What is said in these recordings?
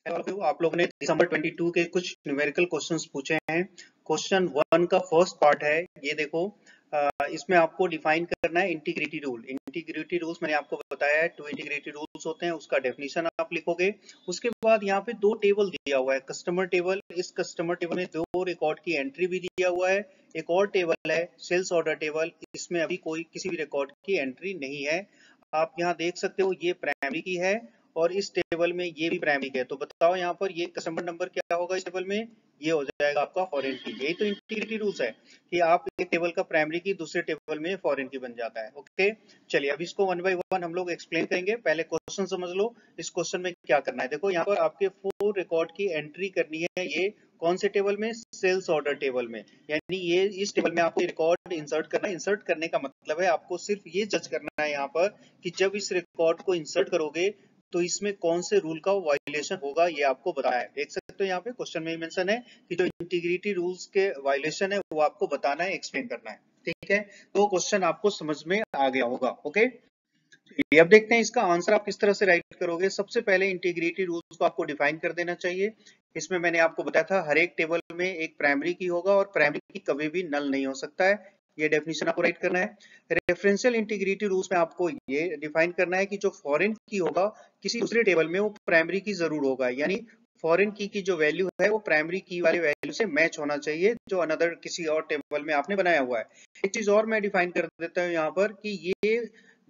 आप लोगों ने दिसंबर 22 के कुछ न्यूमेरिकल क्वेश्चंस पूछे हैं। क्वेश्चन 1 का फर्स्ट पार्ट है, ये देखो। इसमें आपको डिफाइन करना है इंटीग्रिटी रूल। इंटीग्रिटी रूल्स मैंने आपको बताया है, 2 इंटीग्रिटी रूल्स होते हैं, उसका डेफिनेशन आप लिखोगे। उसके बाद यहाँ पे 2 टेबल दिया हुआ है, कस्टमर टेबल। इस कस्टमर टेबल में 2 रिकॉर्ड की एंट्री भी दिया हुआ है। एक और टेबल है सेल्स ऑर्डर टेबल, इसमें अभी कोई किसी भी रिकॉर्ड की एंट्री नहीं है। आप यहाँ देख सकते हो, ये प्राइमरी की है और इस टेबल में ये भी प्राइमरी है। तो बताओ यहाँ पर ये कस्टमर नंबर क्या होगा इस टेबल में, ये हो जाएगा आपका फॉरेन की। यही तो इंटीग्रिटी रूल्स है कि आप एक टेबल का प्राइमरी की दूसरे टेबल में फॉरेन की बन जाता है। ओके, चलिए अब इसको 1 बाय 1 हम लोग एक्सप्लेन करेंगे। पहले क्वेश्चन समझ लो, इस क्वेश्चन में क्या करना है। देखो यहाँ पर आपके 4 रिकॉर्ड की एंट्री करनी है। ये कौन से टेबल में, सेल्स ऑर्डर टेबल में। यानी ये इस टेबल में आपको रिकॉर्ड इंसर्ट करना है। इंसर्ट करने का मतलब है आपको सिर्फ ये जज करना है यहाँ पर कि जब इस रिकॉर्ड को इंसर्ट करोगे तो इसमें कौन से रूल का वायलेशन होगा, ये आपको बताया है। देख सकते हो यहाँ पे क्वेश्चन में मेंशन है कि जो इंटीग्रिटी रूल्स के वायलेशन है वो आपको बताना है, एक्सप्लेन करना है। ठीक है, तो क्वेश्चन आपको समझ में आ गया होगा। ओके, ये अब देखते हैं इसका आंसर आप किस तरह से राइट करोगे। सबसे पहले इंटीग्रिटी रूल्स को आपको डिफाइन कर देना चाहिए। इसमें मैंने आपको बताया था हर एक टेबल में एक प्राइमरी की होगा और प्राइमरी की कभी भी नल नहीं हो सकता है। ये डेफिनेशन आपको राइट करना है। रेफरेंशियल इंटीग्रिटी रूल्स में आपको ये डिफाइन करना है कि जो फॉरेन की होगा किसी दूसरे टेबल में वो प्राइमरी की जरूर होगा। यानी फॉरेन की जो वैल्यू है वो प्राइमरी की वाले वैल्यू से मैच होना चाहिए जो अनदर किसी और टेबल में आपने बनाया हुआ है। एक चीज और मैं डिफाइन कर देता हूँ यहाँ पर कि ये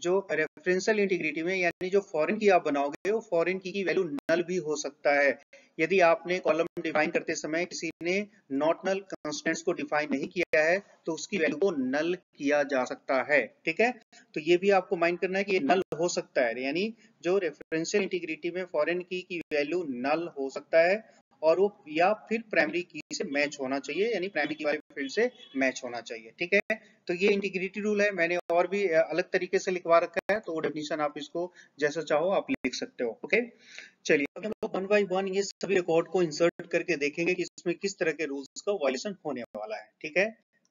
जो रेफरेंशियल इंटीग्रिटी में यानी जो फॉरेन की आप बनाओगे वो फॉरेन की वैल्यू नल भी हो सकता है। यदि आपने कॉलम डिफाइन करते समय किसी ने नॉट नल कंस्टेंट्स को डिफाइन नहीं किया है तो उसकी वैल्यू को नल किया जा सकता है। ठीक है, तो ये भी आपको माइंड करना है कि ये नल हो सकता है। यानी जो रेफरेंशियल इंटीग्रिटी में फॉरेन की वैल्यू नल हो सकता है और वो या फिर प्राइमरी की से मैच होना चाहिए, यानी प्राइमरी की वाले फील्ड से मैच होना चाहिए। ठीक है, तो ये इंटीग्रिटी रूल है। मैंने और भी अलग तरीके से लिखवा रखा है, तो डेफिनेशन आप इसको जैसा चाहो आप लिख सकते हो। ओके, चलिए अब हम लोग 1 बाय 1 ये सभी रिकॉर्ड को इंसर्ट करके देखेंगे कि इसमें किस तरह के रूल्स का वायलेशन होने वाला है। ठीक है,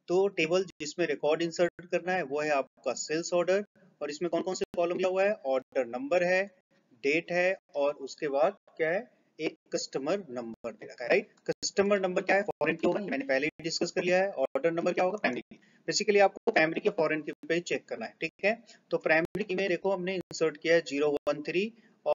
तो टेबल जिसमें रिकॉर्ड इंसर्ट करना है वो है आपका सेल्स ऑर्डर। और इसमें कौन कौन से कॉलम दिया हुआ है, ऑर्डर नंबर है, डेट है और उसके बाद क्या है, एक कस्टमर नंबर दे रखा है। राइट, कस्टमर नंबर क्या है, फॉरेन की होगा, मैंने पहले ही डिस्कस कर लिया है। ऑर्डर नंबर क्या होगा, प्राइमरी। बेसिकली आपको प्राइमरी के फॉरेन की पे चेक करना है। ठीक है, तो प्राइमरी की में देखो हमने इंसर्ट किया है 013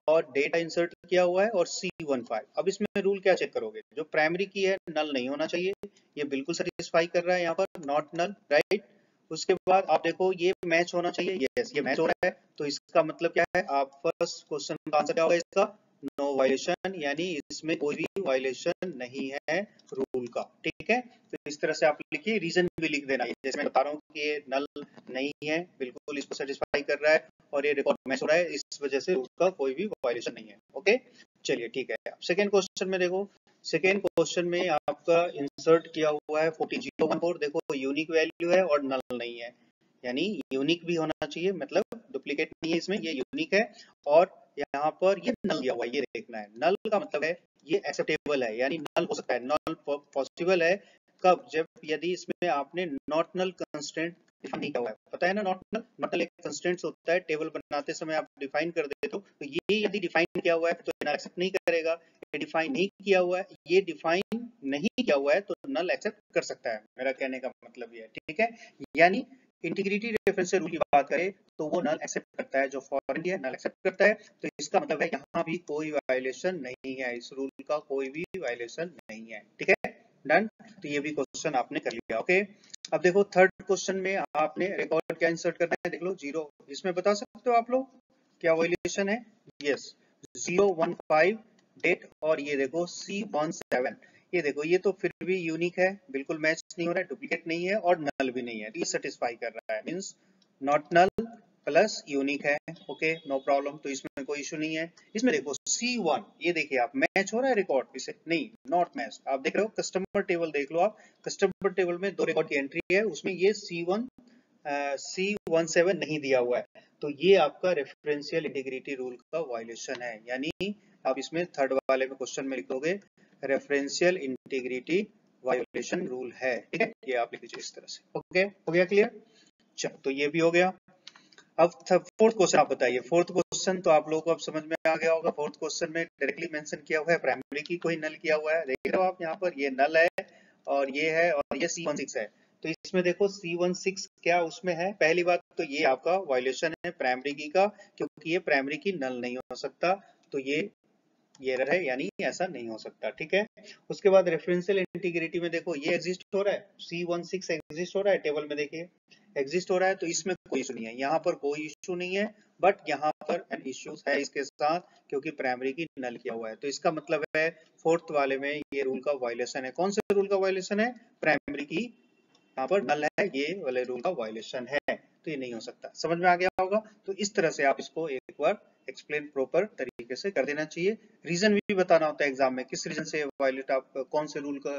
और डेटा इंसर्ट किया हुआ है और C15। अब इसमें रूल क्या चेक करोगे, जो प्राइमरी की है नल नहीं होना चाहिए, ये बिल्कुल सेटिस्फाई कर रहा है यहाँ पर, नॉट नल। राइट, उसके बाद आप देखो ये मैच होना चाहिए, यस ये मैच हो रहा है। तो इसका मतलब क्या है, आप फर्स्ट क्वेश्चन का आंसर क्या होगा इसका, नो वायलेशन, यानी इसमें कोई भी वायलेशन नहीं है रूल का। ठीक है, तो इस तरह से आप लिखिए, रीजन भी लिख देना, जैसे मैं बता रहा हूँ कि ये नल नहीं है, बिल्कुल इसको सेटिस्फाई कर रहा है और ये रिकॉर्ड मैच हो रहा है, इस वजह से उसका कोई भी वायलेशन नहीं है। ओके, चलिए ठीक है। सेकेंड क्वेश्चन में देखो, सेकेंड क्वेश्चन में आपका इंसर्ट किया हुआ है 4014। देखो यूनिक वैल्यू है और नल नहीं है, यानी यूनिक भी होना चाहिए, मतलब डुप्लीकेट नहीं है इसमें, ये यूनिक है। और यहाँ पर ये नल दिया हुआ है, ये देखना है। नल का मतलब है ये एक्सेप्टेबल है, यानी नल हो सकता है, नल पॉसिबल है कब, जब यदि इसमें आपने नॉट नल कंस्ट्रेंट डिफाइन नहीं किया हुआ है। पता है ना, नॉट नल, नॉट नल एक कंस्ट्रेंट होता है, टेबल बनाते समय आप डिफाइन कर देते हो, तो ये यदि डिफाइन किया हुआ है तो नल एक्सेप्ट नहीं करेगा। ये डिफाइन नहीं किया हुआ है, ये डिफाइन नहीं किया हुआ है तो नल एक्सेप्ट कर सकता है। मेरा कहने का मतलब ये है। ठीक है, यानी इंटीग्रिटी रेफरेंशियल रूल की बात करें तो वो नल एक्सेप्ट करता है, जो फॉरेन है नल एक्सेप्ट करता है। तो इसका मतलब है यहाँ भी कोई वायलेशन नहीं है, इस रूल का कोई भी वायलेशन नहीं है। ठीक है, डन। तो ये भी क्वेश्चन आपने कर लिया। ओके, अब देखो थर्ड क्वेश्चन में आपने रिकॉर्ड क्या इंसर्ट करना है, देख लो 0। इसमें बता सकते हो आप लोग क्या वायलेशन है, यस 015 डेट और ये देखो C17। ये देखो ये तो फिर भी यूनिक है, बिल्कुल मैच नहीं हो रहा है, डुप्लीकेट नहीं है और नल भी नहीं है, ये सेटिस्फाई कर रहा है, means not null plus unique है। ओके, नो प्रॉब्लम, तो इसमें कोई इशू नहीं है। इसमें देखो C1, ये देखिए आप, मैच हो रहा है रिकॉर्ड, इसे नहीं, नॉट मैच। आप देख रहे हो कस्टमर टेबल, देख लो आप, कस्टमर टेबल में 2 रिकॉर्ड की एंट्री है, उसमें ये C17 नहीं दिया हुआ है, तो ये आपका रेफरेंशियल इंटीग्रिटी रूल का वायलेशन है। यानी आप इसमें थर्ड वाले में क्वेश्चन में लिख दोगे रेफरेंशियल इंटीग्रिटी वायलेशन रूल है। ठीक है, ये आप लिख लीजिए इस तरह से। ओके, हो गया क्लियर, चलो तो ये भी हो गया। अब फोर्थ क्वेश्चन आप बताइए, फोर्थ क्वेश्चन क्वेश्चन तो आप लोगों को अब समझ में आ गया होगा। फोर्थ क्वेश्चन में डायरेक्टली मेंशन किया हुआ है प्राइमरी की कोई नल किया हुआ है, देख रहे हो आप यहाँ पर, ये नल है और ये है और ये C16 है। तो इसमें देखो C16 क्या उसमें है, पहली बात तो ये आपका वायलेशन है प्राइमरी की का, क्योंकि ये प्राइमरी की नल नहीं हो सकता, तो ये एरर है, यानी ऐसा नहीं हो सकता, ठीक है। उसके बाद रेफरेंशियल इंटीग्रिटी में देखो ये एग्जिस्ट हो रहा है, C16 एग्जिस्ट हो रहा है, टेबल में देखिए एग्जिस्ट हो रहा है, तो इसमें कोई इशू नहीं है, यहाँ पर कोई इशू नहीं है, बट यहाँ पर एन इश्यूज है इसके साथ, क्योंकि प्राइमरी की नल किया हुआ है। तो इसका मतलब है फोर्थ वाले में ये रूल का वायलेशन है। कौन से रूल का वायलेशन है? प्राइमरी की यहाँ पर नल है, ये वाले रूल का वायलेशन है, तो ये नहीं हो सकता। समझ में आ गया होगा? तो इस तरह से आप इसको एक बार एक्सप्लेन प्रॉपर तरीके से कर देना चाहिए। रीजन भी बताना होता है एग्जाम में, किस रीजन से वायलेट, आप कौन से रूल का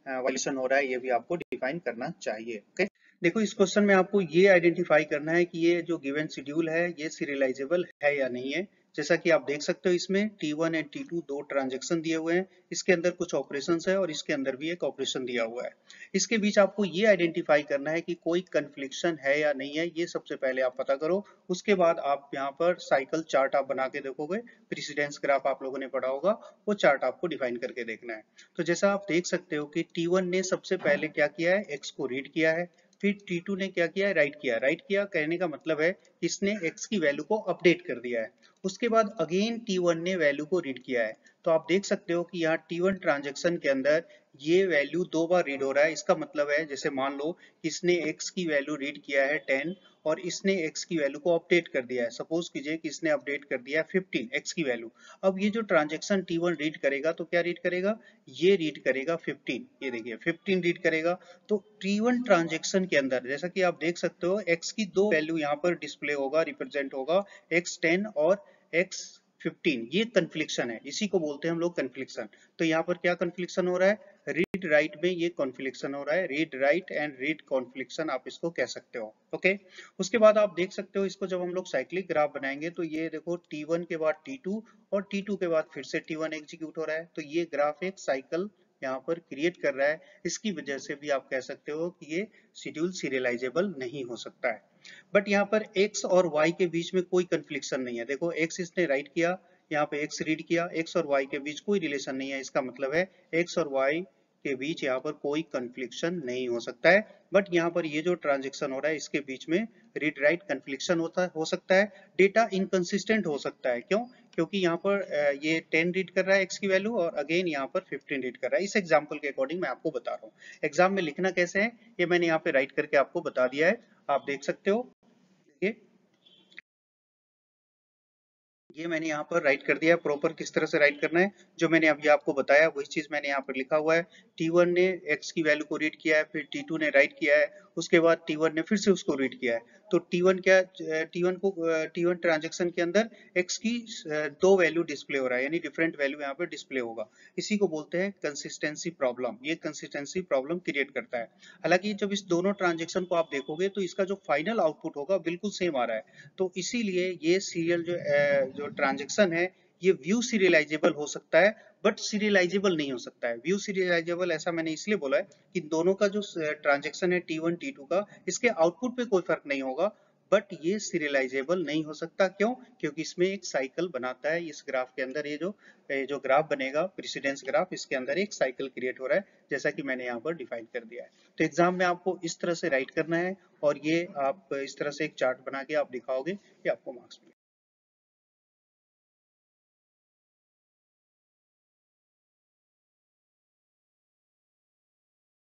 वायलेशन हो रहा है, ये भी आपको डिफाइन करना चाहिए। ओके, देखो इस क्वेश्चन में आपको ये आइडेंटिफाई करना है कि ये जो गिवन शेड्यूल है ये सीरियलाइजेबल है या नहीं है। जैसा कि आप देख सकते हो इसमें T1 एंड T2 दो ट्रांजेक्शन दिए हुए हैं, इसके अंदर कुछ ऑपरेशंस है और इसके अंदर भी एक ऑपरेशन दिया हुआ है। इसके बीच आपको ये आइडेंटिफाई करना है कि कोई कन्फ्लिक्शन है या नहीं है, ये सबसे पहले आप पता करो। उसके बाद आप यहाँ पर साइकिल चार्ट आप बना के देखोगे, प्रेसिडेंस ग्राफ आप लोगों ने पढ़ा होगा, वो चार्ट आपको डिफाइन करके देखना है। तो जैसा आप देख सकते हो कि T1 ने सबसे पहले क्या किया है, x को रीड किया है, फिर T2 ने क्या किया है, राइट किया। राइट किया कहने का मतलब है इसने x की वैल्यू को अपडेट कर दिया है। उसके बाद अगेन T1 ने वैल्यू को रीड किया है। तो आप देख सकते हो कि यहाँ T1 ट्रांजेक्शन के अंदर ये वैल्यू दो बार रीड हो रहा है। इसका मतलब है जैसे मान लो इसने x की वैल्यू रीड किया है 10 और इसने x की वैल्यू को अपडेट कर दिया है। सपोज कीजिए कि इसने अपडेट कर दिया है 15 x की वैल्यू। अब ये जो ट्रांजेक्शन T1 रीड करेगा तो क्या रीड करेगा, ये रीड करेगा 15, ये देखिए 15 रीड करेगा। तो T1 ट्रांजेक्शन के अंदर जैसा कि आप देख सकते हो x की दो वैल्यू यहाँ पर डिस्प्ले होगा, रिप्रेजेंट होगा, x10 और x15। ये कन्फ्लिक्शन है, इसी को बोलते हैं हम लोग कन्फ्लिक्शन। तो यहाँ पर क्या कन्फ्लिक्शन हो रहा है, रीड राइट में ये कॉन्फ्लिक्शन हो रहा है, रीड राइट एंड रीड कॉन्फ्लिक्शन आप इसको कह सकते हो। ओके, उसके बाद आप देख सकते हो इसको जब हम लोग साइक्लिक ग्राफ बनाएंगे तो ये देखो T1 के बाद T2 और T2 के बाद फिर से T1 एग्जीक्यूट हो रहा है, तो ये ग्राफ एक साइकिल यहाँ पर क्रिएट कर रहा है। इसकी वजह से भी आप कह सकते हो कि ये शेड्यूल सीरियलाइजेबल नहीं हो सकता है। बट यहाँ पर x और y के बीच में कोई कन्फ्लिक्शन नहीं है। देखो x इसने राइट किया, यहाँ पे x रीड किया, x और y के बीच कोई रिलेशन नहीं है। इसका मतलब है x और y के बीच यहाँ पर कोई कन्फ्लिक्शन नहीं हो सकता है। बट यहाँ पर ये जो ट्रांजेक्शन हो रहा है इसके बीच में रीड राइट कन्फ्लिक्शन हो सकता है, डेटा इनकंसिस्टेंट हो सकता है। क्यों? क्योंकि यहाँ पर ये 10 रीड कर रहा है x की वैल्यू और अगेन यहाँ पर 15 रीड कर रहा है। इस एग्जाम्पल के अकॉर्डिंग मैं आपको बता रहा हूँ। एग्जाम में लिखना कैसे है ये मैंने यहाँ पे राइट करके आपको बता दिया है, आप देख सकते हो। ये मैंने यहाँ पर राइट कर दिया है, प्रॉपर किस तरह से राइट करना है जो मैंने अभी आपको बताया वही चीज मैंने यहाँ पर लिखा हुआ है। T1 ने x की वैल्यू को रीड किया है, फिर T2 ने राइट किया है, उसके बाद T1 ने फिर से उसको रीड किया है। तो T1 ट्रांजेक्शन के अंदर x की दो वैल्यू डिस्प्ले हो रहा है, यानी डिफरेंट वैल्यू यहाँ पर डिस्प्ले होगा। इसी को बोलते हैं कंसिस्टेंसी प्रॉब्लम। ये कंसिस्टेंसी प्रॉब्लम क्रिएट करता है। हालांकि जब इस दोनों ट्रांजेक्शन को आप देखोगे तो इसका जो फाइनल आउटपुट होगा बिल्कुल सेम आ रहा है। तो इसीलिए ये सीरियल जो ट्रांजेक्शन है ये व्यू सीरियलाइजेबल हो सकता है, बट सीरियलाइजेबल नहीं हो सकता है। व्यू सीरियलाइजेबल ऐसा मैंने इसलिए बोला है कि दोनों का जो ट्रांजेक्शन है T1 T2 का, इसके आउटपुट पे कोई फर्क नहीं होगा, बट ये सीरियलाइजेबल नहीं हो सकता। क्यों? क्योंकि इसमें एक साइकिल बनाता है। इस ग्राफ के अंदर ये जो ग्राफ बनेगा प्रेसिडेंस ग्राफ, इसके अंदर एक साइकिल क्रिएट हो रहा है, जैसा कि मैंने यहाँ पर डिफाइन कर दिया है। तो एग्जाम में आपको इस तरह से राइट करना है और ये आप इस तरह से एक चार्ट बना के आप दिखाओगे, ये आपको मार्क्स मिलेगा।